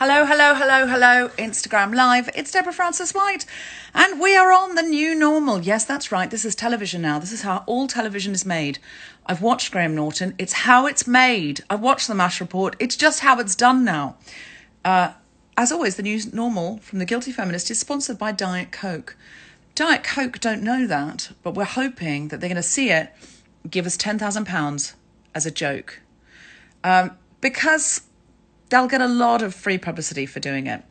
Hello, hello, hello, hello, Instagram Live. It's Deborah Francis White, and we are on the new normal. Yes, that's right. This is television now. This is how all television is made. I've watched Graham Norton. It's how it's made. I've watched the MASH report. It's just how it's done now. As always, the new normal from The Guilty Feminist is sponsored by Diet Coke. Diet Coke don't know that, but we're hoping that they're going to see it, give us £10,000 as a joke. Because they'll get a lot of free publicity for doing it.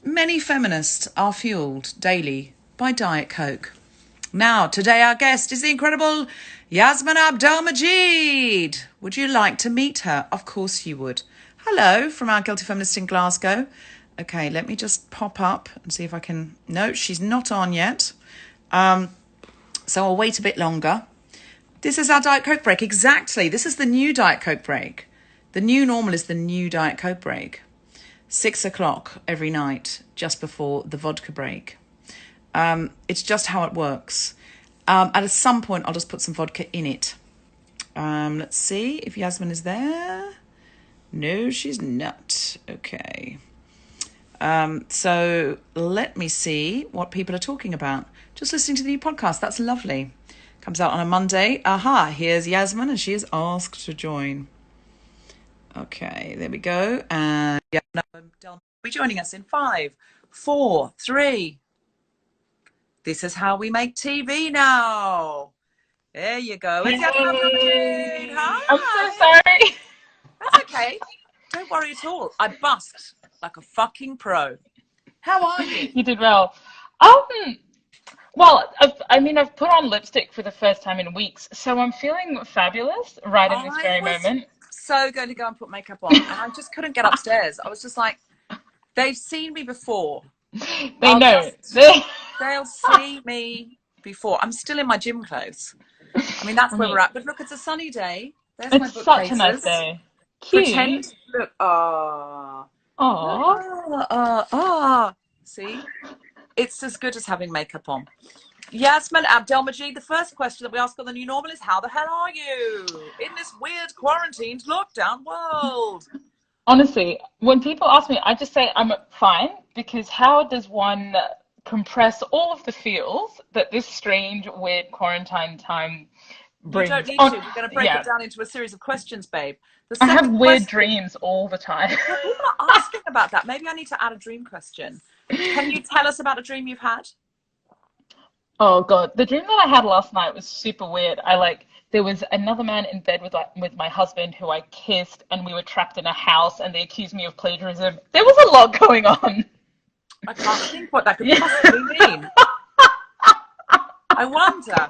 Many feminists are fueled daily by Diet Coke. Now, today our guest is the incredible Yassmin Abdel-Magied. Would you like to meet her? Of course you would. Hello from our Guilty Feminist in Glasgow. Okay, let me just pop up and see if I can... No, she's not on yet. So I'll wait a bit longer. This is our Diet Coke break. Exactly. This is the new Diet Coke break. The new normal is the new Diet Coke break. 6 o'clock every night, just before the vodka break. It's just how it works. At some point, I'll just put some vodka in it. Let's see if Yassmin is there. No, she's not. Okay. So let me see what people are talking about. Just listening to the new podcast. That's lovely. Comes out on a Monday. Aha, here's Yassmin, and she is asked to join. Okay, there we go. And yeah, will be joining us in 5, 4, 3. This is how we make TV now. There you go. It's Hey. Hi. I'm so sorry. That's okay. Don't worry at all. I busked like a fucking pro. How are you? You did well. Well, I've put on lipstick for the first time in weeks, so I'm feeling fabulous right in this very moment. So going to go and put makeup on, and I just couldn't get upstairs. I was just like, they've seen me before. They know. They'll see me before. I'm still in my gym clothes. I mean, that's where we're at. But look, it's a sunny day. There's my It's bookcases. such a nice day. Cute. Pretend. Look. See? It's as good as having makeup on. Yassmin Abdel-Magied, the first question that we ask on the new normal is, how the hell are you in this weird quarantined lockdown world? Honestly, when people ask me, I just say I'm fine, because how does one compress all of the feels that this strange, weird quarantine time brings? You don't need to. We're going to break it down into a series of questions, babe. I have weird dreams all the time. People are asking about that. Maybe I need to add a dream question. Can you tell us about a dream you've had? Oh God, the dream that I had last night was super weird. There was another man in bed with my husband who I kissed, and we were trapped in a house, and they accused me of plagiarism. There was a lot going on. I can't think what that could possibly mean. I wonder.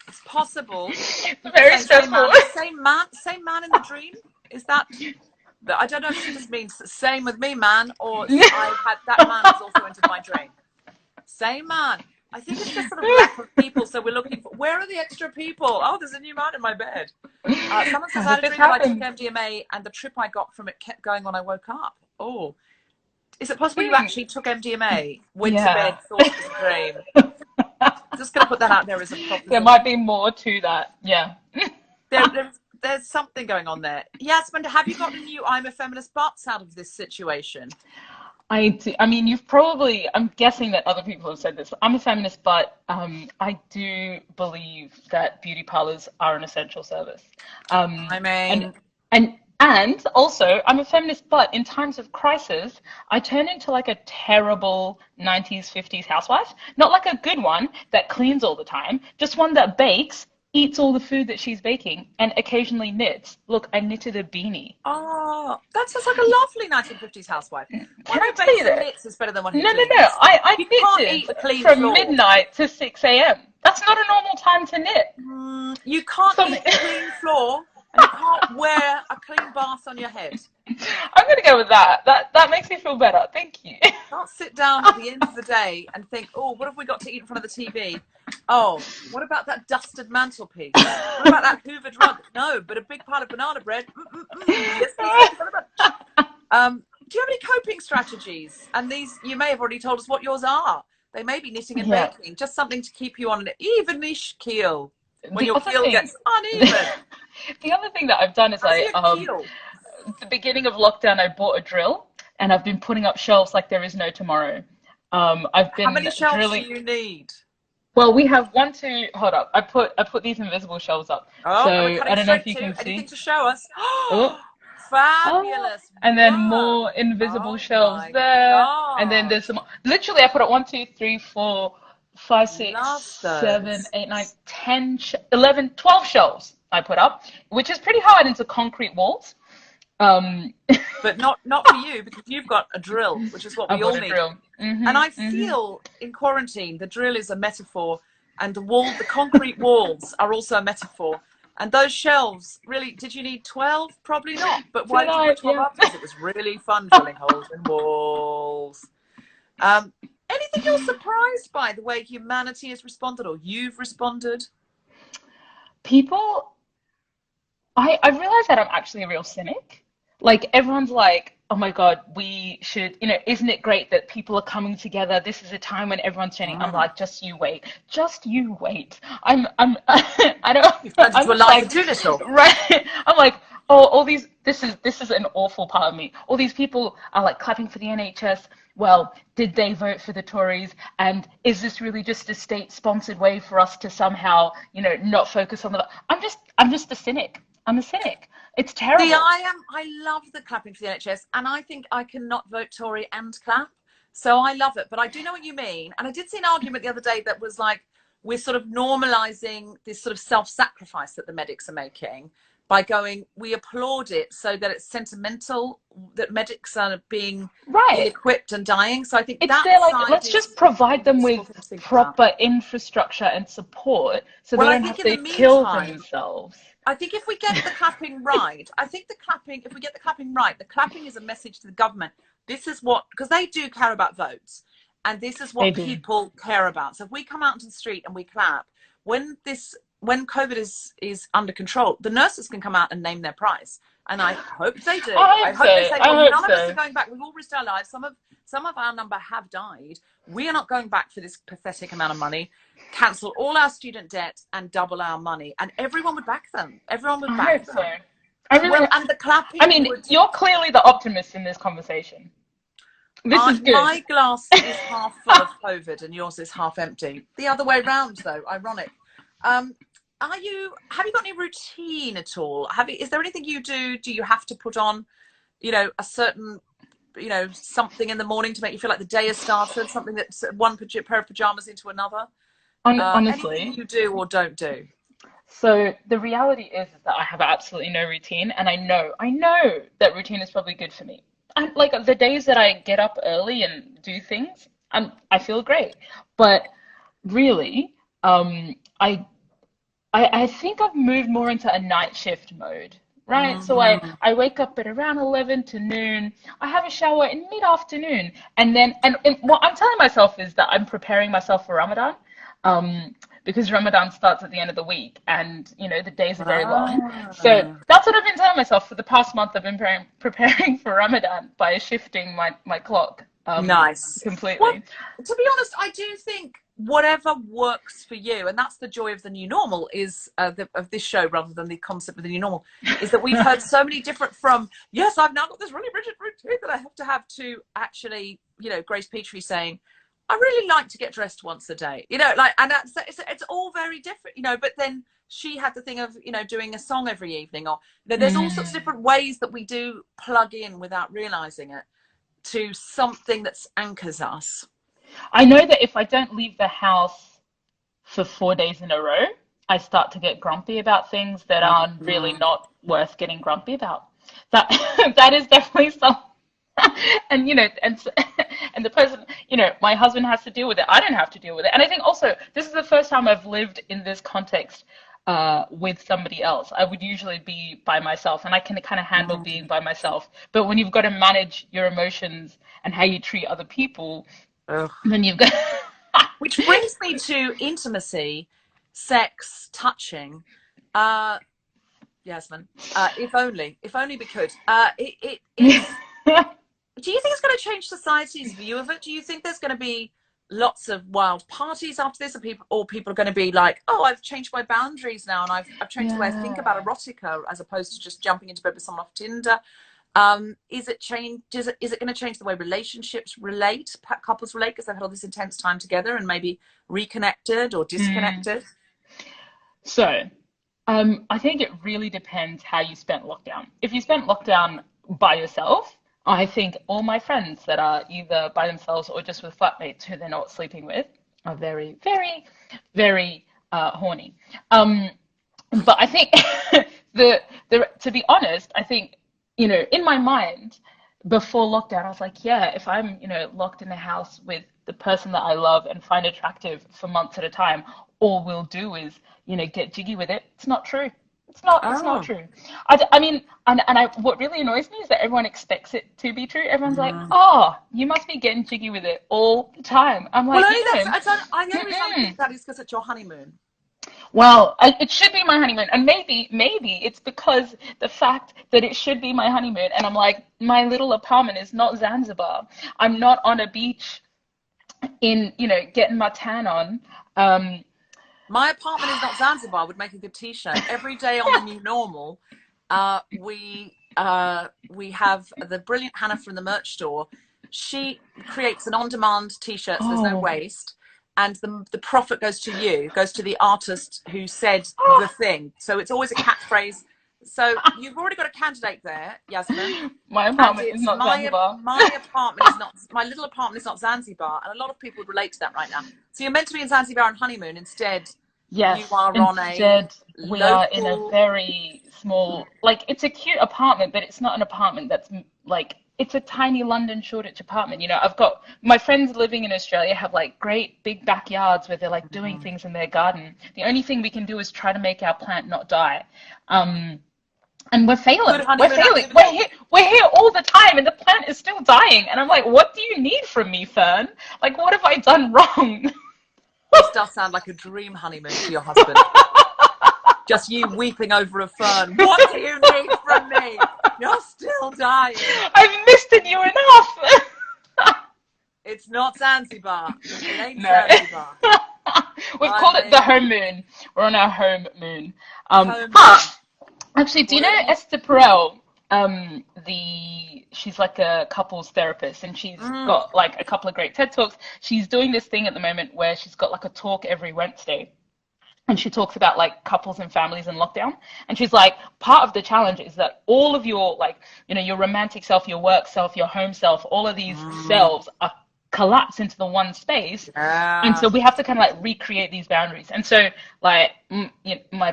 It's possible. Very stressful. Same man in the dream. Is that? I don't know if she just means same with me, man, or that man has also entered my dream. Same man. I think it's just sort of lack of people, so we're looking for, where are the extra people? Oh, there's a new man in my bed. Someone says, I had a dream that I took MDMA and the trip I got from it kept going when I woke up. Oh, is it possible you actually took MDMA, went to bed, thought it was a dream? Just going to put that out there as a problem. There might be more to that, yeah. There's something going on there. Yassmin, have you got a new I'm a Feminist butts out of this situation? I do. I mean, I'm guessing that other people have said this. I'm a feminist, but I do believe that beauty parlors are an essential service. And also, I'm a feminist, but in times of crisis, I turn into like a terrible 90s, 50s housewife. Not like a good one that cleans all the time, just one that bakes, eats all the food that she's baking, and occasionally knits. Look, I knitted a beanie. Oh, that sounds like a lovely 1950s housewife. Can I tell you that? Knits is better than one who No. cleans. I knitted from midnight to 6 a.m. That's not a normal time to knit. You can't eat a clean floor, and you can't wear a clean bath on your head. I'm going to go with that. That makes me feel better. Thank you. Can't sit down at the end of the day and think, oh, what have we got to eat in front of the TV? Oh, what about that dusted mantelpiece? What about that hoovered rug? No, but a big pile of banana bread. Yes, do you have any coping strategies? And these, you may have already told us what yours are. They may be knitting and baking, just something to keep you on an evenish keel when your keel gets uneven. The other thing that I've done is the beginning of lockdown, I bought a drill, and I've been putting up shelves like there is no tomorrow. I've How been many shelves drilling. do you need? Well, we have one, two. Hold up. I put these invisible shelves up. Oh, and we're So I cutting don't know if straight you to can anything see. to show us. Oh, oh, Fabulous and then work. more invisible Oh shelves my there. And then God. there's some. Literally, I put up 1, 2, 3, 4, 5, 6, Love 7, those. 8, 9, 10, 11, 12 shelves I put up, which is pretty hard into concrete walls. Um, But not for you, because you've got a drill, which is what I've we got all a need. drill. And I Hmm. feel in quarantine, the drill is a metaphor, and the concrete walls are also a metaphor. And those shelves, really, did you need 12? Probably not. But why Did did you put I? 12 Yeah. up? Because it was really fun drilling holes in walls. Um, Anything you're surprised by the way humanity has responded or you've responded? People, I realize that I'm actually a real cynic. Like everyone's like, oh my God, we should, isn't it great that people are coming together? This is a time when everyone's sharing. I'm Mm. like, just you wait, just you wait. I don't, You've turned I'm into a just life of like, Doolittle. right. I'm like, oh, all these, this is an awful part of me. All these people are like clapping for the NHS. Well, did they vote for the Tories? And is this really just a state-sponsored way for us to somehow, not focus on the? I'm just a cynic. I'm a cynic. It's See, terrible. I love the clapping for the NHS, and I think I cannot vote Tory and clap. So I love it. But I do know what you mean. And I did see an argument the other day that was like, we're sort of normalizing this sort of self-sacrifice that the medics are making by going, we applaud it so that it's sentimental, that medics are being Right. ill-equipped and dying. So I think It's that there like, side let's is just a provide them useful with thing to think about. proper infrastructure and support so they Well, I don't think have in the to kill meantime, themselves. I think if we get the clapping right, I think the clapping, if we get the clapping right, the clapping is a message to the government. This is what, because they do care about votes, and this is They what do. people care about. So if we come out into the street and we clap, when COVID is under control, the nurses can come out and name their price. And I hope they do. I I hope hope they so. say, I well, hope none of us are so. going back. We've all risked our lives. Some of our number have died. We are not going back for this pathetic amount of money. Cancel all our student debt and double our money. And everyone would back them. Everyone would I back hope so. them. I really Well, hope. and the I clapping mean, would. you're clearly the optimist in this conversation. This is good. My glass is half full of COVID and yours is half empty. The other way round, though, ironic. Um, have you got any routine at all? Is there anything you do? Do you have to put on, a certain, something in the morning to make you feel like the day has started? Something that's one pair of pajamas into another? Anything Honestly, you do or don't do? so the reality is that I have absolutely no routine, and I know that routine is probably good for me. And like the days that I get up early and do things, I feel great. But really, I think I've moved more into a night shift mode, right? So I, Mm. I wake up at around 11 to noon. I have a shower in mid-afternoon. And what I'm telling myself is that I'm preparing myself for Ramadan, because Ramadan starts at the end of the week and, the days are very long. So Ah. that's what I've been telling myself for the past month. I've been preparing for Ramadan by shifting my clock, Nice. Well, completely. to be honest, I do think whatever works for you, and that's the joy of the new normal, is of this show rather than the concept of the new normal, is that we've heard so many different from, yes, I've now got this really rigid routine that I have to actually, Grace Petrie saying, I really like to get dressed once a day, and it's all very different, but then she had the thing of, doing a song every evening, or, there's all sorts of Mm. different ways that we do plug in without realizing it to something that anchors us. I know that if I don't leave the house for 4 days in a row, I start to get grumpy about things that are really Mm. not worth getting grumpy about. That that is definitely some, and and the person, my husband has to deal with it. I don't have to deal with it. And I think also this is the first time I've lived in this context with somebody else. I would usually be by myself, and I can kind of handle being Mm. by myself. But when you've got to manage your emotions and how you treat other people, Ugh. then you've got. Which brings me to intimacy, sex, touching. Uh, Yassmin, if only we could. It is. Do you think it's going to change society's view of it? Do you think there's going to be lots of wild parties after this, or people are going to be like, oh, I've changed my boundaries now, and I've changed the way I think Yeah. about erotica as opposed to just jumping into bed with someone off Tinder? Is it going to change the way relationships relate, couples relate, because they've had all this intense time together and maybe reconnected or disconnected? So, I think it really depends how you spent lockdown. If you spent lockdown by yourself, I think all my friends that are either by themselves or just with flatmates who they're not sleeping with are very, very, very horny. But I think to be honest, I think, in my mind before lockdown, I was like, yeah, if I'm, locked in a house with the person that I love and find attractive for months at a time, all we'll do is, get jiggy with it. It's not true. It's not true. I mean, what really annoys me is that everyone expects it to be true. Everyone's like, oh, you must be getting jiggy with it all the time. I'm like, well, I know I think that is because it's your honeymoon. Well, it should be my honeymoon, and maybe it's because the fact that it should be my honeymoon, and I'm like, my little apartment is not Zanzibar. I'm not on a beach in, getting my tan on. My apartment is not Zanzibar would make a good T-shirt. Every day on the new normal, we have the brilliant Hannah from the merch store. She creates an on-demand T-shirt, so there's no waste. And the profit goes to the artist who said the thing. So it's always a catchphrase. So you've already got a candidate there, Yassmin. My apartment is not Zanzibar. My little apartment is not Zanzibar. And a lot of people would relate to that right now. So you're meant to be in Zanzibar on honeymoon. Instead, yes, you are we are in a very small, it's a cute apartment, but it's not an apartment that's it's a tiny London Shoreditch apartment. I've got my friends living in Australia have great big backyards where they're doing things in their garden. The only thing we can do is try to make our plant not die. And we're failing. We're here all the time and the plant is still dying. And I'm like, what do you need from me, Fern? What have I done wrong? This does sound like a dream honeymoon for your husband. Just you weeping over a fern. What do you need from me? You're still dying. I've misted you enough. It's not Zanzibar. It ain't Zanzibar. We've called it the home moon. We're on our home moon. Actually, do you know Esther Perel? She's a couples therapist, and she's got a couple of great TED Talks. She's doing this thing at the moment where she's got a talk every Wednesday. And she talks about couples and families in lockdown. And she's like, part of the challenge is that all of your your romantic self, your work self, your home self, all of these selves are collapsed into the one space. Yeah. And so we have to kind of recreate these boundaries. And so my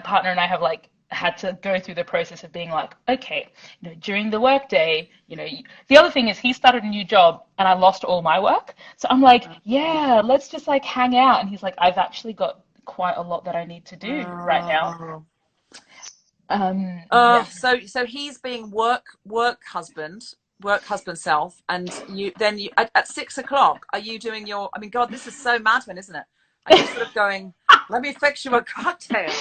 partner and I have had to go through the process of being okay, during the work day, the other thing is he started a new job and I lost all my work. So I'm like, yeah, let's just hang out. And he's like, I've actually got quite a lot that I need to do right now. So he's being work husband self, and you at 6 o'clock are you doing your? I mean, God, this is so Mad Men, isn't it? Are you sort of going, let me fix you a cocktail?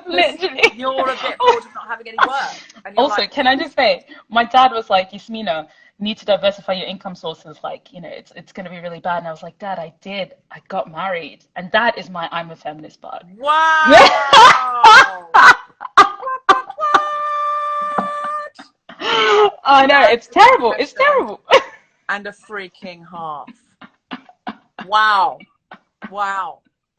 Literally, you're a bit bored of not having any work. And also, can I just say, my dad was like, Yasmina, need to diversify your income sources, it's going to be really bad. And I was like, Dad, I got married, and that is my I'm a feminist part. Wow. I know, it's terrible. It's terrible. And a freaking half. Wow.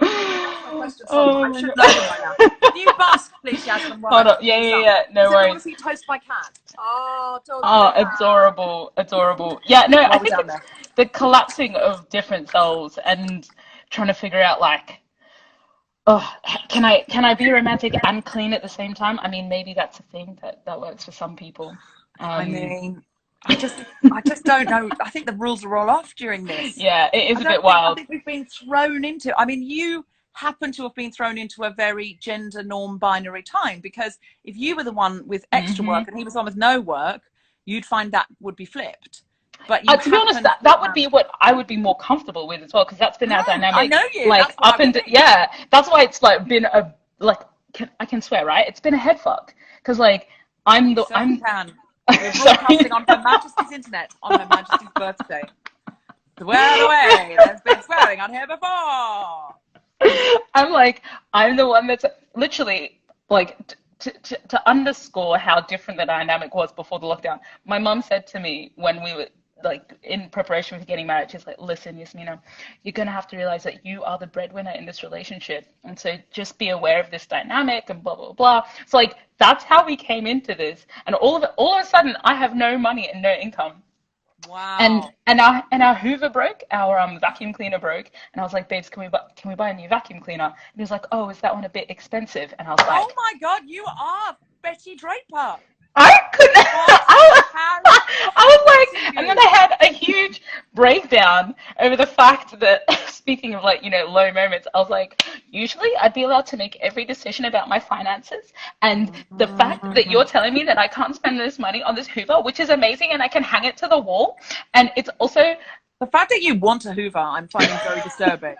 I should know them by now. Can you bask, please, Yassmin? Hold on. Yeah. No worries. Want to see Toast by Cat? Adorable. Yeah, no, I think it's the collapsing of different selves and trying to figure out can I be romantic and clean at the same time? I mean, maybe that's a thing that works for some people. I just don't know. I think the rules are all off during this. Yeah, it is a bit wild. I think we've been thrown into. I mean, you happen to have been thrown into a very gender non-binary time, because if you were the one with extra work and he was on with no work, you'd find that would be flipped. But to be honest, that would be what I would be more comfortable with as well, because that's been our dynamic. I know you. That's why it's been a I can swear, right? It's been a head fuck, because I'm we're broadcasting on Her Majesty's internet on Her Majesty's birthday. Swear away. There's been swearing on here before. I'm the one that's literally to underscore how different the dynamic was before the lockdown, my mum said to me when we were like in preparation for getting married, she's like, listen, Yasmina, you're gonna have to realize that you are the breadwinner in this relationship, and so just be aware of this dynamic and blah blah blah. So like that's how we came into this, and all of a sudden I have no money and no income. Wow. And our Hoover broke, our vacuum cleaner broke, and I was like, babes, can we buy a new vacuum cleaner? And he was like, oh, is that one a bit expensive? And I was like, oh my God, you are Betty Draper. I couldn't. I was like, and then I had a huge breakdown over the fact that, speaking of like, low moments, I was like, usually I'd be allowed to make every decision about my finances. And the fact that you're telling me that I can't spend this money on this Hoover, which is amazing, and I can hang it to the wall. And it's also the fact that you want a Hoover, I'm finding very disturbing.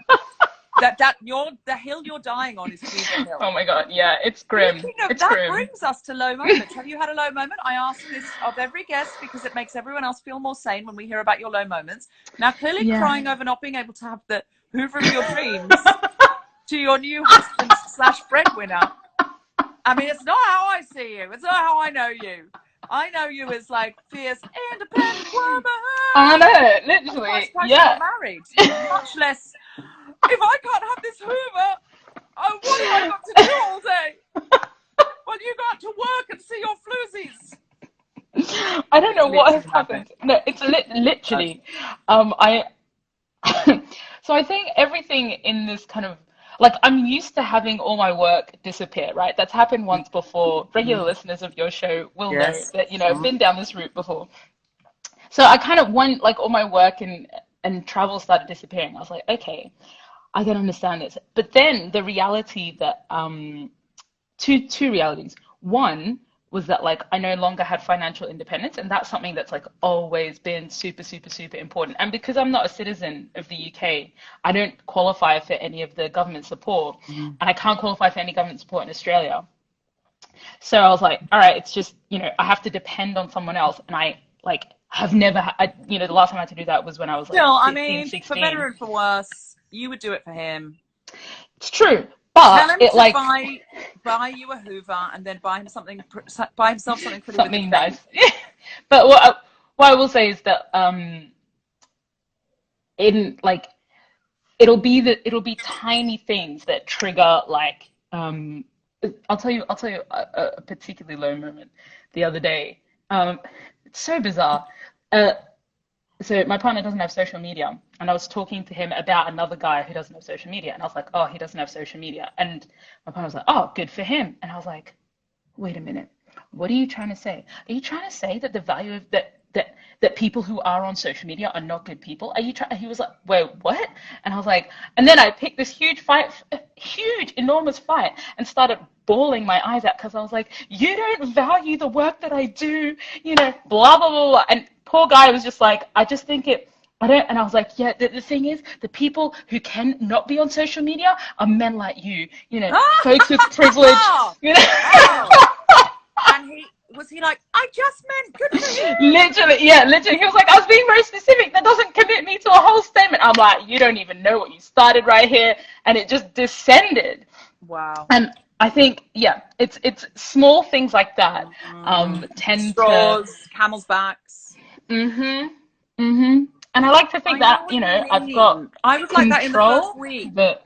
The hill you're dying on is Hoover Hill. Oh my God, yeah, it's grim. It's that grim. brings us to low moments. Have you had a low moment? I ask this of every guest because it makes everyone else feel more sane when we hear about your low moments. Now, clearly crying over not being able to have the Hoover of your dreams to your new husband / breadwinner. I mean, it's not how I see you. It's not how I know you. I know you as like fierce, independent woman. I know, literally. You're married, much less. If I can't have this Hoover, oh, what have I got to do all day? Well, you got to work and see your floozies. I don't know what has happened. No, it's literally. So I think everything in this kind of, like, I'm used to having all my work disappear, right? That's happened once before. Regular listeners of your show will know that, I've been down this route before. So I kind of went, like, all my work and travel started disappearing. I was like, okay, I can understand this. But then the reality that, two realities. One was that, like, I no longer had financial independence, and that's something that's, like, always been super, super, super important. And because I'm not a citizen of the UK, I don't qualify for any of the government support, and I can't qualify for any government support in Australia. So I was like, all right, it's just, I have to depend on someone else, and I, like, have never, the last time I had to do that was when I was, like, 15, 16. For better and for worse, you would do it for him. It's true. But tell him to buy you a Hoover and then buy himself something pretty something nice. But what I will say is that it'll be tiny things that trigger, like, I'll tell you a particularly low moment the other day. It's so bizarre. So my partner doesn't have social media, and I was talking to him about another guy who doesn't have social media, and I was like, oh, he doesn't have social media, and my partner was like, oh, good for him, and I was like, wait a minute, what are you trying to say? Are you trying to say that the value of that people who are on social media are not good people? He was like, wait, what? And I was like, and then I picked this huge, enormous fight and started bawling my eyes out because I was like, you don't value the work that I do, blah, blah, blah, blah. And poor guy was just like, I just think I don't, and I was like, yeah, the thing is, the people who can not be on social media are men like you, folks with privilege, And was he like, I just meant good for you? Literally. He was like, I was being very specific. That doesn't commit me to a whole statement. I'm like, you don't even know what you started right here. And it just descended. Wow. And I think, it's small things like that tend straws, camel's backs. And I like to think that, I've got I was like that in the first week. But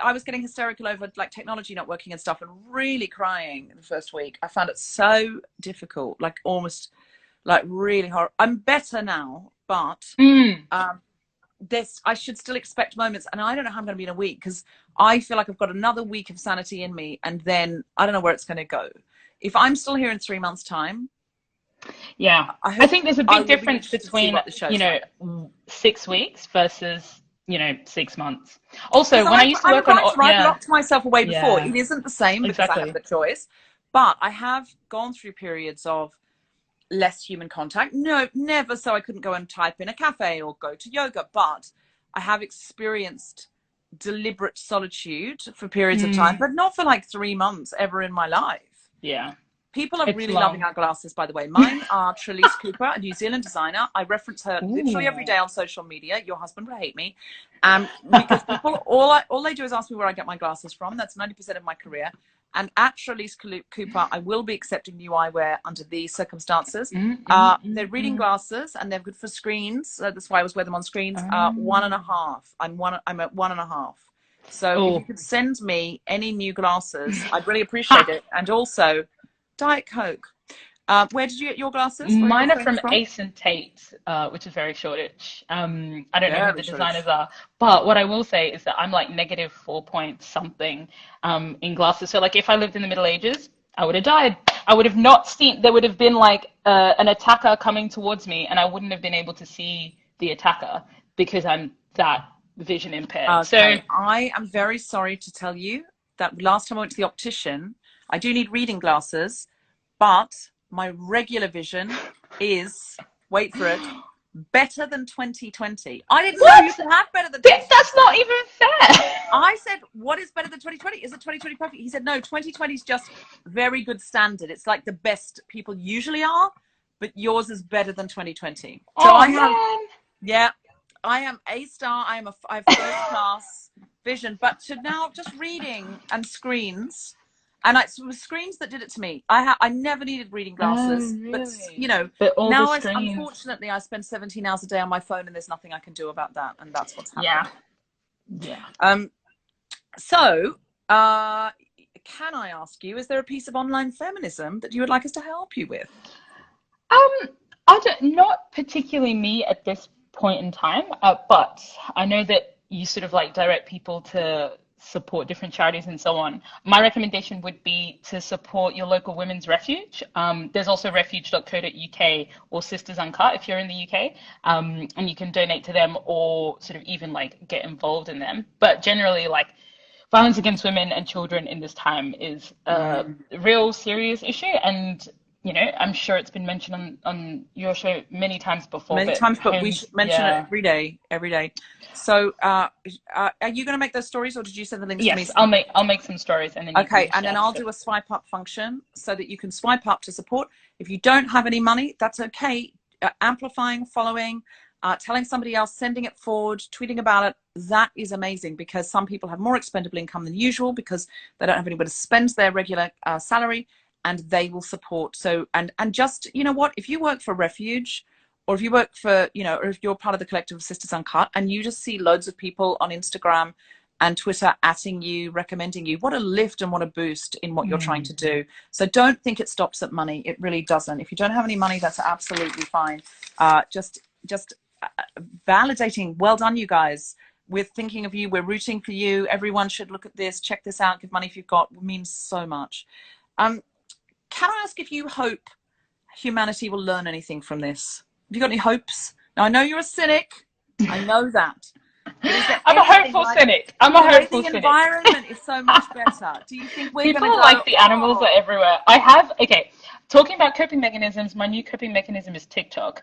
I was getting hysterical over, like, technology not working and stuff, and really crying in the first week. I found it so difficult, like almost like really horrible. I'm better now, but I should still expect moments, and I don't know how I'm going to be in a week because I feel like I've got another week of sanity in me, and then I don't know where it's going to go. If I'm still here in 3 months' time, I think there's a big difference between 6 weeks versus 6 months. Also, when I used to work on, I've locked myself away before. It isn't the same because I have the choice, but I have gone through periods of less human contact. No, never. So I couldn't go and type in a cafe or go to yoga, but I have experienced deliberate solitude for periods of time, but not for like 3 months ever in my life. Yeah. People are really loving our glasses, by the way. Mine are Trelise Cooper, a New Zealand designer. I reference her literally every day on social media. Your husband will hate me. Because people, all they do is ask me where I get my glasses from. That's 90% of my career. And at Charlize Cooper, I will be accepting new eyewear under these circumstances. They're reading glasses and they're good for screens. That's why I always wear them on screens. 1.5. I'm at 1.5. So if you could send me any new glasses, I'd really appreciate it. And also, Diet Coke. Where did you get your glasses? Mine are from Ace and Tate, which is very shortish. I don't know who the designers are, but what I will say is that I'm like negative 4 point something in glasses. So like if I lived in the Middle Ages, I would have died. I would have not seen, there would have been like an attacker coming towards me and I wouldn't have been able to see the attacker because I'm that vision impaired. Okay. So I am very sorry to tell you that last time I went to the optician, I do need reading glasses, but my regular vision is, wait for it, better than 2020. I didn't know you could have better than 2020. That's not even fair. I said, what is better than 2020? Is it 2020 perfect? He said, no, 2020 is just very good standard. It's like the best people usually are, but yours is better than 2020. So I am A star. I have first class vision, but to now just reading and screens. And it was screens that did it to me. I never needed reading glasses, really? but now unfortunately I spend 17 hours a day on my phone, and there's nothing I can do about that, and that's what's happening. Yeah. So, can I ask you, is there a piece of online feminism that you would like us to help you with? Not particularly me at this point in time, but I know that you sort of like direct people to support different charities and so on. My recommendation would be to support your local women's refuge. There's also refuge.co.uk or Sisters Uncut if you're in the UK, and you can donate to them or sort of even like get involved in them. But generally, like, violence against women and children in this time is a real serious issue, and I'm sure it's been mentioned on your show many times before. But we should mention it every day. So, are you going to make those stories, or did you send the links to me? Yes, I'll make some stories, and then then I'll do a swipe up function so that you can swipe up to support. If you don't have any money, that's okay. Amplifying, following, telling somebody else, sending it forward, tweeting about it. That is amazing, because some people have more expendable income than usual because they don't have anywhere to spend their regular salary. And they will support. So, and just, what, if you work for Refuge, or if you work for, or if you're part of the collective of Sisters Uncut, and you just see loads of people on Instagram and Twitter atting you, recommending you, what a lift and what a boost in what you're trying to do. So don't think it stops at money. It really doesn't. If you don't have any money, that's absolutely fine. Just validating. Well done, you guys. We're thinking of you. We're rooting for you. Everyone should look at this, check this out, give money if you've got. It means so much. Can I ask if you hope humanity will learn anything from this? Have you got any hopes? Now, I know you're a cynic. I know that. I'm a hopeful cynic. The environment is so much better. Do you think we're going to go? People like the animals are everywhere. Talking about coping mechanisms, my new coping mechanism is TikTok.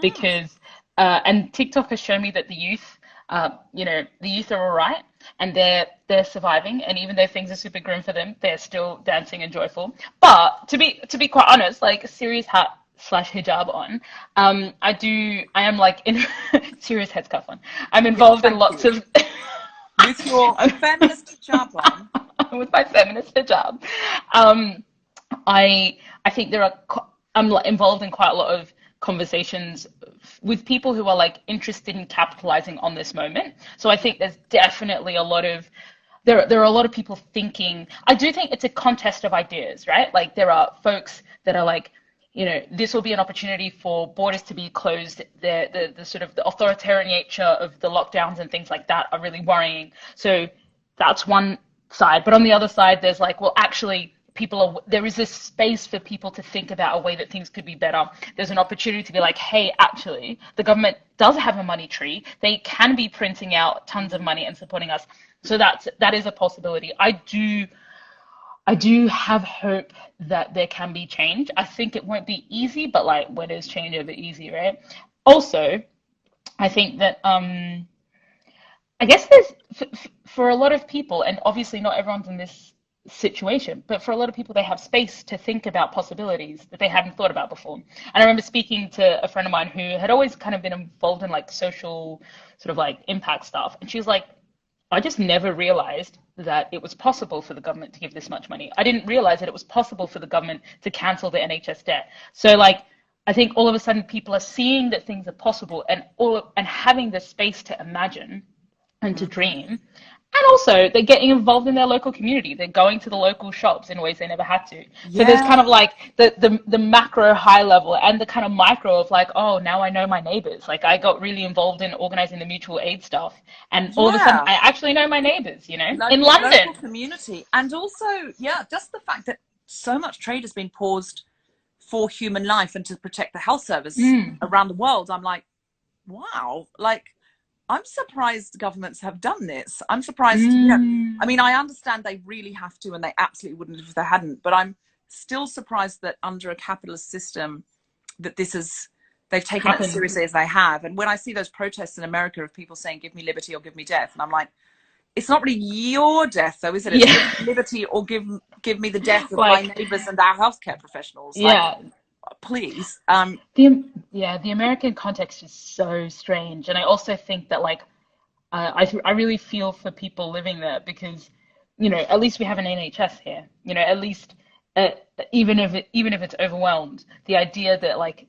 Because, and TikTok has shown me that the youth, the youth are all right, and they're surviving, and even though things are super grim for them, they're still dancing and joyful. But to be quite honest, like, serious hat / hijab on, I am like in serious headscarf on. I'm involved in lots of with your feminist hijab on. With my feminist hijab. I think I'm involved in quite a lot of conversations with people who are like interested in capitalizing on this moment. So I think there's definitely there are a lot of people thinking. I do think it's a contest of ideas, right? Like, there are folks that are like, this will be an opportunity for borders to be closed. The sort of the authoritarian nature of the lockdowns and things like that are really worrying. So that's one side. But on the other side, there's like, well, actually, there is this space for people to think about a way that things could be better. There's an opportunity to be like, hey, actually, the government does have a money tree. They can be printing out tons of money and supporting us. So that is a possibility. I do have hope that there can be change. I think it won't be easy, but like, when is change ever easy, right? Also, I think that I guess there's for a lot of people, and obviously not everyone's in this situation, but for a lot of people, they have space to think about possibilities that they hadn't thought about before. And I remember speaking to a friend of mine who had always kind of been involved in like social sort of like impact stuff, and she was like, I just never realized that it was possible for the government to give this much money. I didn't realize that it was possible for the government to cancel the NHS debt. So like, I think all of a sudden people are seeing that things are possible and having the space to imagine and to dream. And also, they're getting involved in their local community. They're going to the local shops in ways they never had to. So there's kind of like the macro high level and the kind of micro of like, oh, now I know my neighbors. Like I got really involved in organizing the mutual aid stuff. And all of a sudden, I actually know my neighbors, you know, in London. Local community. And also, just the fact that so much trade has been paused for human life and to protect the health service around the world. I'm like, wow, like, I'm surprised governments have done this. I'm surprised. I mean, I understand they really have to, and they absolutely wouldn't if they hadn't. But I'm still surprised that under a capitalist system, that they've taken it as seriously as they have. And when I see those protests in America of people saying, "Give me liberty or give me death," and I'm like, it's not really your death, though, is it? It's give me liberty or give me the death of like, my neighbours and our healthcare professionals. Like, please. The American context is so strange, and I also think that like I really feel for people living there because, you know, at least we have an NHS here. You know, at least even if it's overwhelmed, the idea that like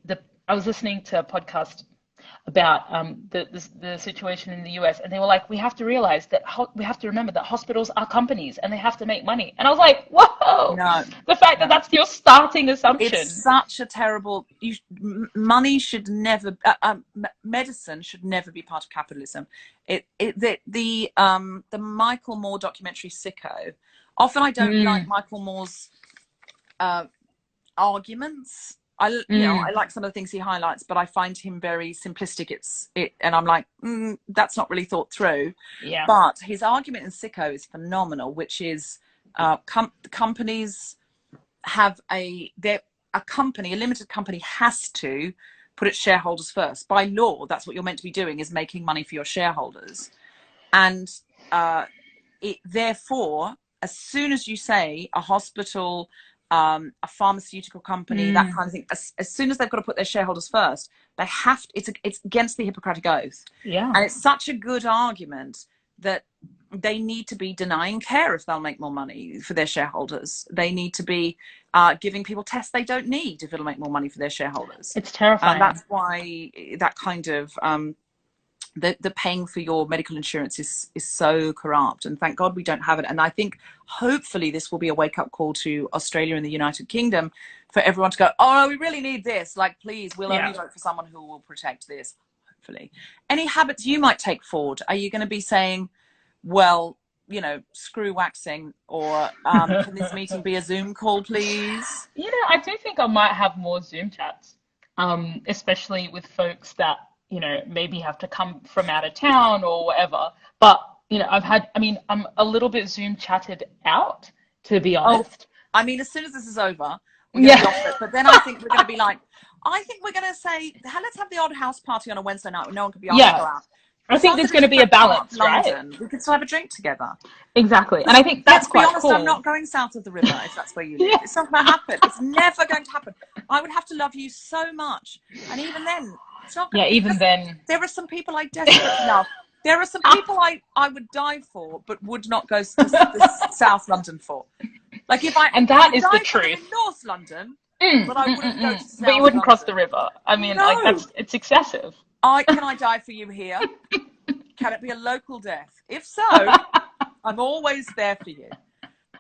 I was listening to a podcast about the situation in the US, and they were like, we have to realize that we have to remember that hospitals are companies and they have to make money. And I was like, whoa, the fact that that's your starting assumption. It's such a terrible, money should never, medicine should never be part of capitalism. The Michael Moore documentary Sicko, often I don't like Michael Moore's arguments. I like some of the things he highlights, but I find him very simplistic. And I'm like, that's not really thought through. Yeah. But his argument in Sicko is phenomenal, which is companies have a limited company has to put its shareholders first. By law, that's what you're meant to be doing, is making money for your shareholders. And therefore, as soon as you say a hospital, a pharmaceutical company, that kind of thing, as soon as they've got to put their shareholders first, they have to, it's against the Hippocratic Oath. And it's such a good argument that they need to be denying care if they'll make more money for their shareholders. They need to be giving people tests they don't need if it'll make more money for their shareholders. It's terrifying. And that's why that kind of the paying for your medical insurance is so corrupt, and thank God we don't have it. And I think hopefully this will be a wake-up call to Australia and the United Kingdom for everyone to go, oh, we really need this. Like, please, we'll only vote for someone who will protect this, hopefully. Any habits you might take forward? Are you going to be saying, well, you know, screw waxing, or can this meeting be a Zoom call, please? You know, I do think I might have more Zoom chats, especially with folks that, you know, maybe have to come from out of town or whatever. But, you know, I'm a little bit Zoom chatted out, to be honest. I mean, as soon as this is over, we're going to be off it. But then I think we're going to be like, I think we're going to say, let's have the odd house party on a Wednesday night when no one can be asked to go out. I think there's going to be a balance, right? We could still have a drink together. Exactly. And I think that's quite cool. Let's be honest, I'm not going south of the river if that's where you live. It's not going to happen. It's never going to happen. I would have to love you so much. And even then, it's not going to even then. There are some people I desperately love. There are some people I would die for, but would not go to South London for. Like and that is the truth. In North London, but I wouldn't go to South But you wouldn't London. Cross the river. I mean, it's excessive. Can I die for you here? Can it be a local death? If so, I'm always there for you.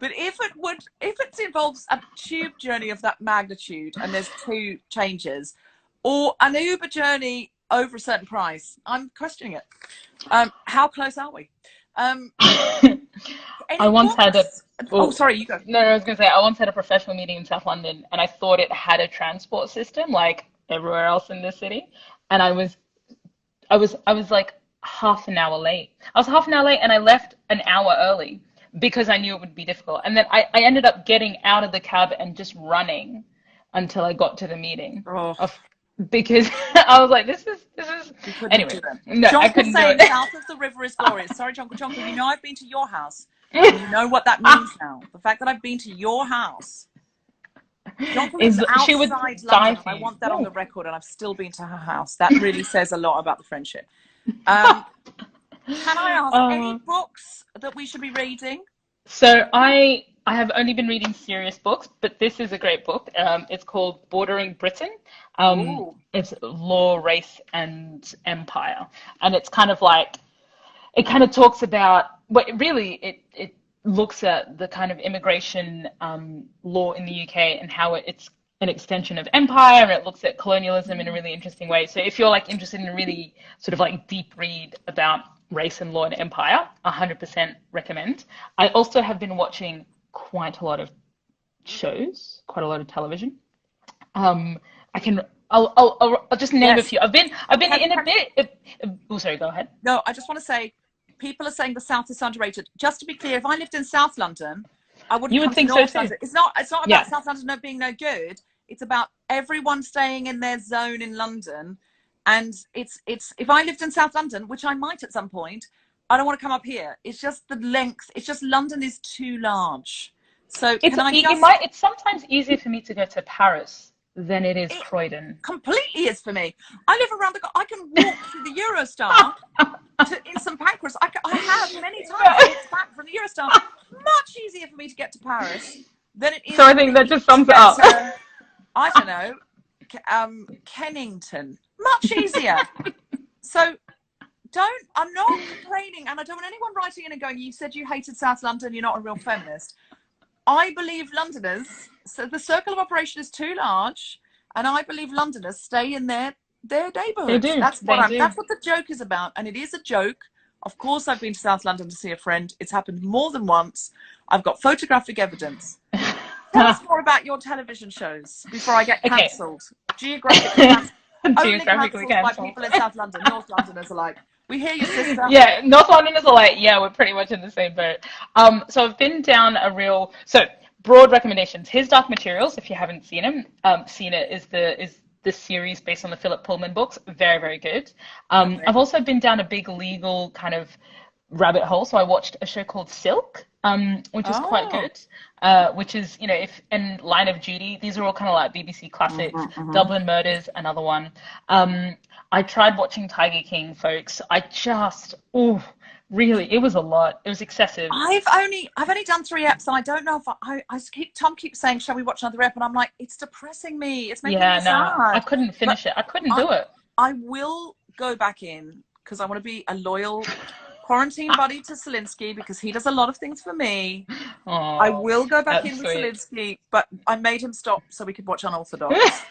But if it involves a tube journey of that magnitude and there's 2 changes, or an Uber journey over a certain price, I'm questioning it. How close are we? I once had a... Oh, sorry, you go. No, I was going to say, I once had a professional meeting in South London, and I thought it had a transport system like everywhere else in the city. And I was like half an hour late. I was half an hour late, and I left an hour early because I knew it would be difficult. And then I ended up getting out of the cab and just running until I got to the meeting. Because I was like, this is anyway. No, Jonkel I couldn't do it. South of the river is glorious. Sorry, Jonkel, you know I've been to your house. And you know what that means now. The fact that I've been to your house. Jonkel is outside London. I want that on the record, and I've still been to her house. That really says a lot about the friendship. Can I ask any Uh, books that we should be reading? so I have only been reading serious books, but this is a great book. It's called Bordering Britain. Oh, It's Law, Race, and Empire, and it's kind of like it kind of talks about what really it looks at the kind of immigration law in the UK and how it's an extension of empire, and it looks at colonialism in a really interesting way. So if you're like interested in a really sort of like deep read about race and law and empire, 100% recommend. I also have been watching quite a lot of shows, quite a lot of television. Um, I can I'll just name a yes. few. I've been in a Can, bit. Oh, sorry, go ahead. no, I just want to say, people are saying the South is underrated. Just to be clear, if I lived in South London, I wouldn't You would come to think so North too. London. It's not about Yeah. South London not being no good. It's about everyone staying in their zone in London. And it's if I lived in South London, which I might at some point, I don't want to come up here. It's just the length. It's just London is too large. So It's can I it just might it's sometimes easier for me to go to Paris than it is it Croydon. completely is for me. I live around I can walk to the Eurostar in St Pancras. I have many times walked back from the Eurostar. Much easier for me to get to Paris than it So is I for think that me just to sums it get up. to, I don't know, Kennington. Much easier. So I'm not complaining, and I don't want anyone writing in and going, you said you hated South London, you're not a real feminist. I believe Londoners, so the circle of operation is too large, and I believe Londoners stay in their They neighbourhoods. do. They do. That's what the joke is about, and it is a joke. Of course, I've been to South London to see a friend. It's happened more than once. I've got photographic evidence. Tell us more about your television shows before I get Okay. cancelled. Geographically cancelled. Only Geographically cancelled by cancelled. people in South London. North Londoners are like, we hear you, sister. Yeah, North Londoners are like, yeah, we're pretty much in the same boat. So I've been down a real broad recommendations. His Dark Materials, if you haven't seen it, is the series based on the Philip Pullman books. Very, very good. Okay. I've also been down a big legal kind of rabbit hole. So I watched a show called Silk, which is quite Oh. good. Which is, if and Line of Duty, these are all kind of like BBC classics. Mm-hmm. Dublin Murders, another one. I tried watching Tiger King, folks. Really, it was a lot. It was excessive. I've only done 3 eps, and I don't know if Tom keeps saying, shall we watch another ep? And I'm like, it's depressing me. It's making Yeah, me no, I sad. couldn't But finish it. I couldn't I do it. I will go back in because I want to be a loyal quarantine buddy to Selinsky because he does a lot of things for me. I Oh, will go back that's in with sweet. Selinsky, but I made him stop so we could watch Unorthodox.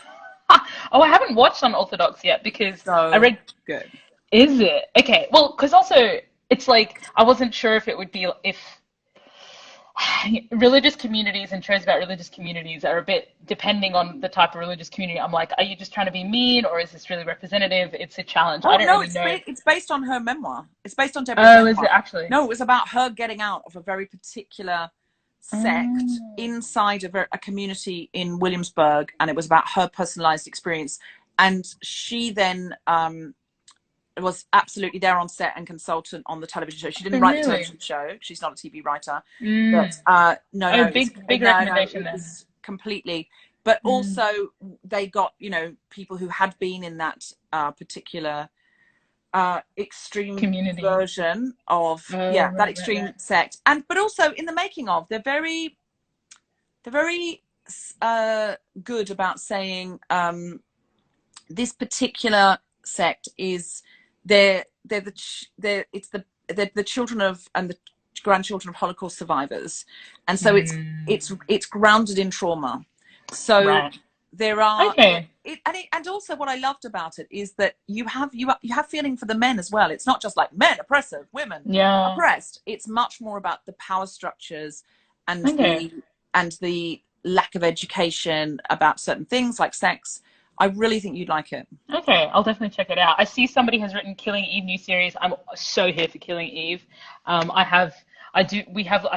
Oh, I haven't watched Unorthodox yet because I So read. good. Is it? Okay. Well, because also it's like I wasn't sure if it would be if religious communities and shows about religious communities are a bit depending on the type of religious community. I'm like, are you just trying to be mean or is this really representative? It's a challenge. I Oh don't no, really know. it's based on her memoir. It's based on Deborah's Oh, is it memoir. actually? No, it was about her getting out of a very particular sect Oh, inside of a community in Williamsburg, and it was about her personalized experience. And she then was absolutely there on set and consultant on the television show. She didn't write the really? television show. She's not a TV writer, but Mm. no, Oh, it was big no, recommendation it then. was completely. But Mm. also, they got people who had been in that particular extreme Community. version of Oh, that right, right, extreme right. sect, and but also in the making of, they're very good about saying this particular sect is they're the children of and the grandchildren of Holocaust survivors, and so Mm. it's grounded in trauma. So Right. there are Okay. and also what I loved about it is that you have feeling for the men as well. It's not just like men oppressive, women Yeah. oppressed. It's much more about the power structures and Okay. the lack of education about certain things like sex. I really think you'd like it. Okay. I'll definitely check it out. I see somebody has written Killing Eve new series. I'm so here for Killing Eve. I have. I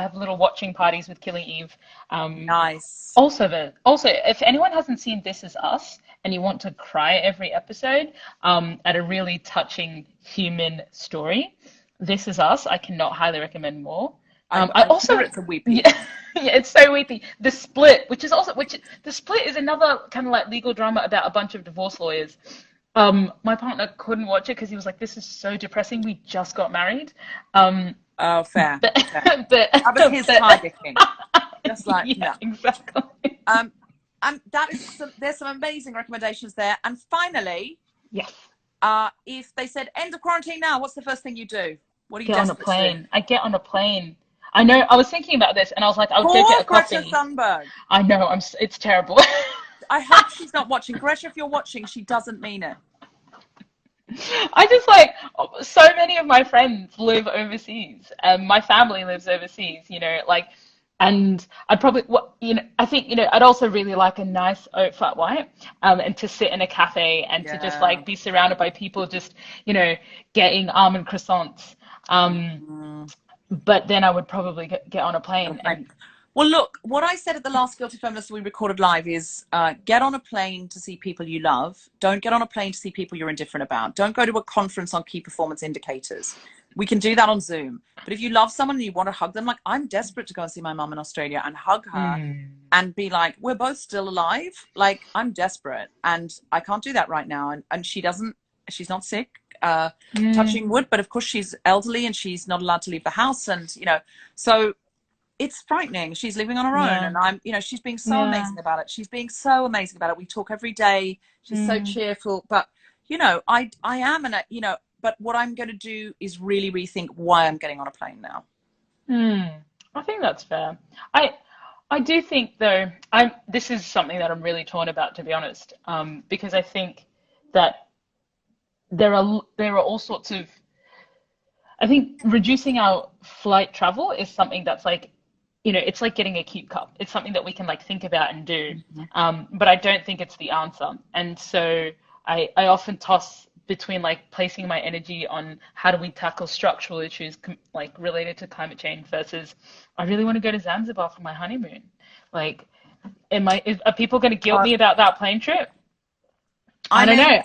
have little watching parties with Killing Eve. Um, Nice. also, if anyone hasn't seen This Is Us and you want to cry every episode, at a really touching human story, This Is Us, I cannot highly recommend more. I I'm also, sure it's a weepy. yeah, yeah, it's so weepy. The Split is another kind of like legal drama about a bunch of divorce lawyers. My partner couldn't watch it because he was like, "This is so depressing. We just got married." Um, Oh, fair, but fair. but That was his but tiger king. Just like, yeah, no. exactly. Um, and there's some amazing recommendations there. And finally, Yes. if they said end of quarantine now, what's the first thing you do? What are you Get on a desperate to do? plane. I get on a plane. I know. I was thinking about this, and I was like, I'll go get Poor a Greta coffee. Thunberg. I know. It's terrible. I hope she's not watching. Greta, if you're watching, she doesn't mean it. I just like so many of my friends live overseas, and my family lives overseas. Like, and I'd probably, I think, I'd also really like a nice oat flat white, and to sit in a cafe and to just Yeah. like be surrounded by people, just getting almond croissants. Um, Mm. but then I would probably get on a plane and Well, look, what I said at the last Guilty Feminist we recorded live is get on a plane to see people you love. Don't get on a plane to see people you're indifferent about. Don't go to a conference on key performance indicators. We can do that on Zoom. But if you love someone and you want to hug them, like I'm desperate to go and see my mum in Australia and hug her and be like, we're both still alive. Like I'm desperate and I can't do that right now. And she's not sick. Touching wood, but of course she's elderly and she's not allowed to leave the house. And, so it's frightening. She's living on her own, yeah, and she's being so yeah. amazing about it. She's being so amazing about it. We talk every day. She's so cheerful, but I am, but what I'm going to do is really rethink why I'm getting on a plane now. I think that's fair. I do think though, this is something that I'm really torn about, to be honest, because I think that there are all sorts of, I think reducing our flight travel is something that's like, it's like getting a cute cup. It's something that we can like think about and do. But I don't think it's the answer. And so I often toss between like placing my energy on how do we tackle structural issues like related to climate change versus I really want to go to Zanzibar for my honeymoon. Like, are people going to guilt Uh, me about that plane trip? I I don't mean, know.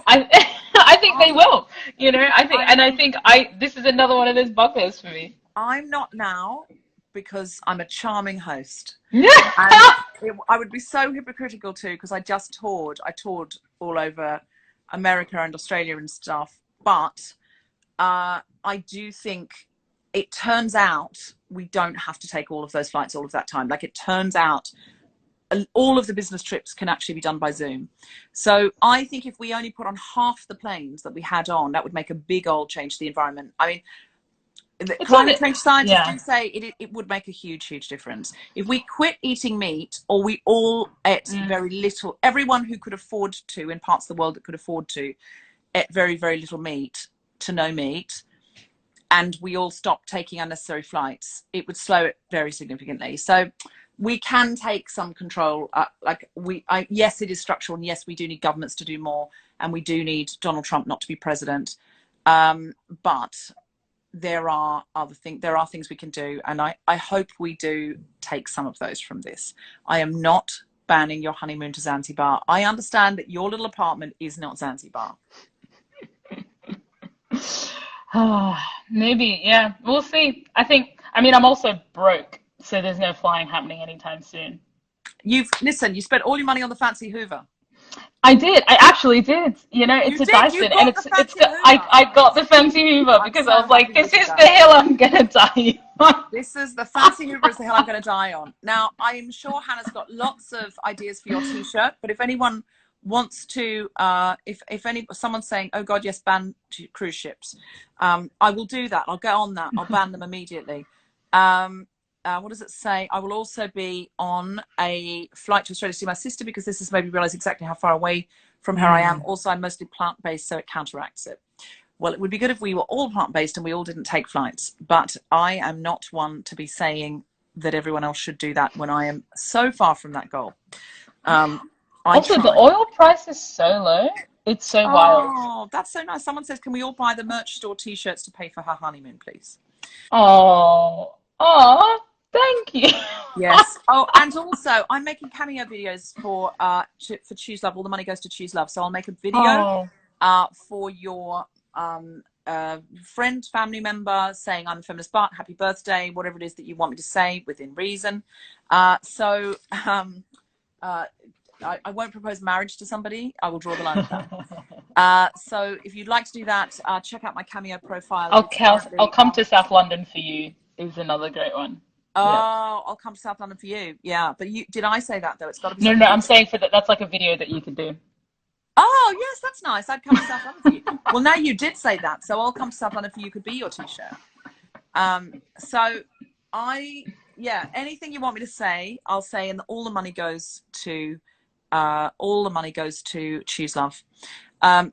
I think they will. I mean, This is another one of those buckets for me. I'm not now because I'm a charming host, Yeah. and I would be so hypocritical too because I just toured. I toured all over America and Australia and stuff, but I do think it turns out we don't have to take all of those flights all of that time. Like it turns out all of the business trips can actually be done by Zoom. So I think if we only put on half the planes that we had on, that would make a big old change to the environment. I mean, the It's climate only, change scientists yeah. do say it would make a huge difference. If we quit eating meat or we all ate very little, everyone who could afford to, in parts of the world that could afford to, ate very, very little meat to no meat, and we all stopped taking unnecessary flights, it would slow it very significantly. So we can take some control. Yes, it is structural, and yes, we do need governments to do more, and we do need Donald Trump not to be president. But there are things we can do, and I hope we do take some of those from this. I am not banning your honeymoon to Zanzibar. I understand that your little apartment is not Zanzibar. Maybe, yeah. We'll see. I mean, I'm also broke, so there's no flying happening anytime soon. You spent all your money on the fancy Hoover. I did. I actually did. It's You a did. You Dyson, and got the it's fancy got. Hoover. I got the fancy Hoover I'm because so I was like, happy you this did is the that. hill I'm gonna die on. This is the fancy Hoover is the hill I'm going to die on. Now, I'm sure Hannah's got lots of ideas for your T-shirt, but if anyone wants to, someone's saying, oh God, yes, ban cruise ships, I will do that. I'll get on that. I'll ban them immediately. What does it say? I will also be on a flight to Australia to see my sister because this has made me realize exactly how far away from her I am. Also, I'm mostly plant-based, so it counteracts it. Well, it would be good if we were all plant-based and we all didn't take flights, but I am not one to be saying that everyone else should do that when I am so far from that goal. Also, the oil price is so low. It's so wild. Oh, that's so nice. Someone says, can we all buy the merch store T-shirts to pay for her honeymoon, please? Oh, thank you. Yes. Oh, and also I'm making cameo videos for Choose Love. All the money goes to Choose Love. So I'll make a video for your friend, family member saying I'm a feminist but happy birthday, whatever it is that you want me to say within reason. I won't propose marriage to somebody. I will draw the line at that. So if you'd like to do that, check out my Cameo profile. I'll It's I'll currently come to South London for you is another great one. Yeah. Oh, I'll come to South London for you. Yeah, but did I say that though? It's got to be No, something no, you. I'm saying for that. That's like a video that you could do. Oh, yes, that's nice. I'd come to South London for you. Well, now you did say that, so I'll come to South London for you. Could be your t-shirt. So yeah, anything you want me to say, I'll say, and all the money goes to Choose Love.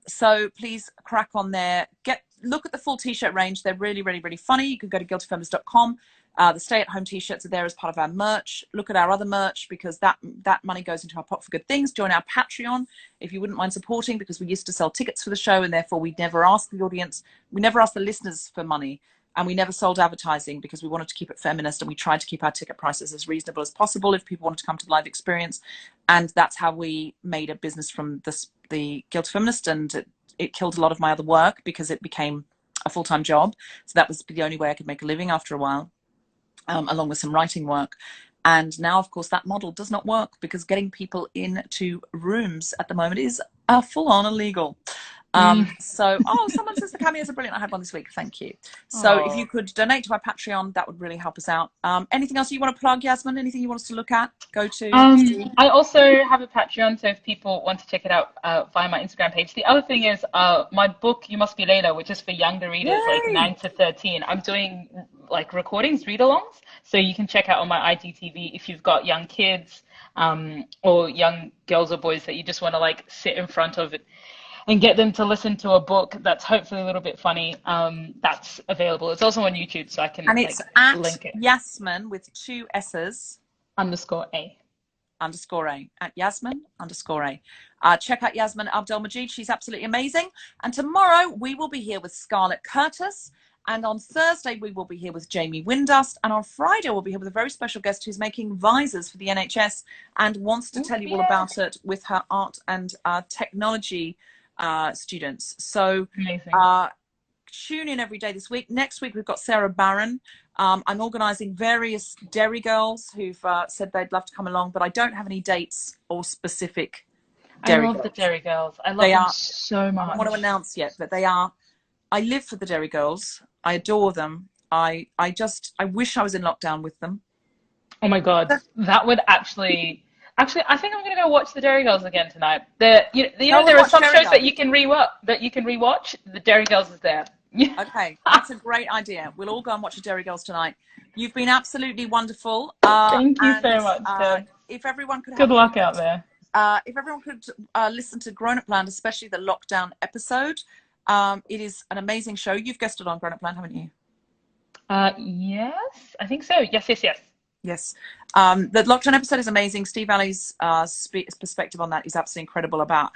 So please crack on there. Look at the full t-shirt range. They're really, really, really funny. You can go to guiltyfeminist.com. The stay-at-home t-shirts are there as part of our merch. Look at our other merch because that money goes into our pot for good things. Join our Patreon if you wouldn't mind supporting, because we used to sell tickets for the show and therefore we never asked the audience, we never asked the listeners for money, and we never sold advertising because we wanted to keep it feminist, and we tried to keep our ticket prices as reasonable as possible if people wanted to come to the live experience. And that's how we made a business from the Guilty Feminist, and it killed a lot of my other work because it became a full-time job. So that was the only way I could make a living after a while. Along with some writing work. And now, of course, that model does not work because getting people into rooms at the moment is full-on illegal. Someone says the cameos are brilliant. I had one this week. Thank you. So if you could donate to our Patreon, that would really help us out. Anything else you want to plug, Yassmin? Anything you want us to look at? Go to? I also have a Patreon, so if people want to check it out via my Instagram page. The other thing is my book, You Must Be Layla, which is for younger readers, like 9 to 13. I'm doing like recordings, read-alongs, so you can check out on my IGTV if you've got young kids or young girls or boys that you just want to like sit in front of it and get them to listen to a book that's hopefully a little bit funny. That's available. It's also on YouTube, so I can it's at link it. Yassmin with 2 S's. _A. _A. At Yassmin _A. Check out Yassmin Abdel-Magied. She's absolutely amazing. And tomorrow we will be here with Scarlett Curtis. And on Thursday, we will be here with Jamie Windust. And on Friday, we'll be here with a very special guest who's making visors for the NHS and wants to tell you all about it with her art and technology students. So tune in every day this week. Next week, we've got Sarah Barron. I'm organising various Derry girls who've said they'd love to come along, but I don't have any dates or specific Derry girls. I love the Derry girls. I love them so much. I don't want to announce yet, but they are. I live for the Derry girls. I adore them. I wish I was in lockdown with them. Oh my God, that would actually, I think I'm gonna go watch the Derry Girls again tonight. There are some shows that you can rewatch. The Derry Girls is there. Okay, that's a great idea. We'll all go and watch the Derry Girls tonight. You've been absolutely wonderful. Thank you so much. If everyone could good luck out there. If everyone could listen to Grown Up Land, especially the lockdown episode. It is an amazing show. You've guested on Grown Up Land, haven't you? Yes, I think so. Yes. Yes. The lockdown episode is amazing. Steve Alley's perspective on that is absolutely incredible about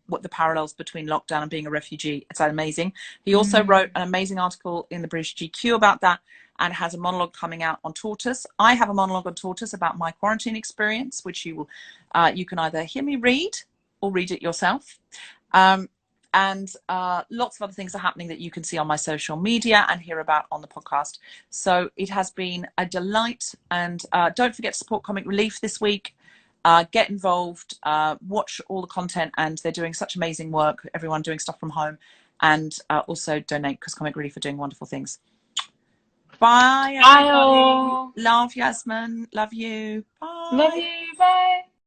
what the parallels between lockdown and being a refugee. It's amazing. He also wrote an amazing article in the British GQ about that and has a monologue coming out on Tortoise. I have a monologue on Tortoise about my quarantine experience, which you can either hear me read or read it yourself. And lots of other things are happening that you can see on my social media and hear about on the podcast. So it has been a delight. And don't forget to support Comic Relief this week. Get involved, watch all the content, and they're doing such amazing work, everyone doing stuff from home. And also donate because Comic Relief are doing wonderful things. Bye, everybody. Bye. Love, Yassmin. Love you. Bye. Love you. Bye.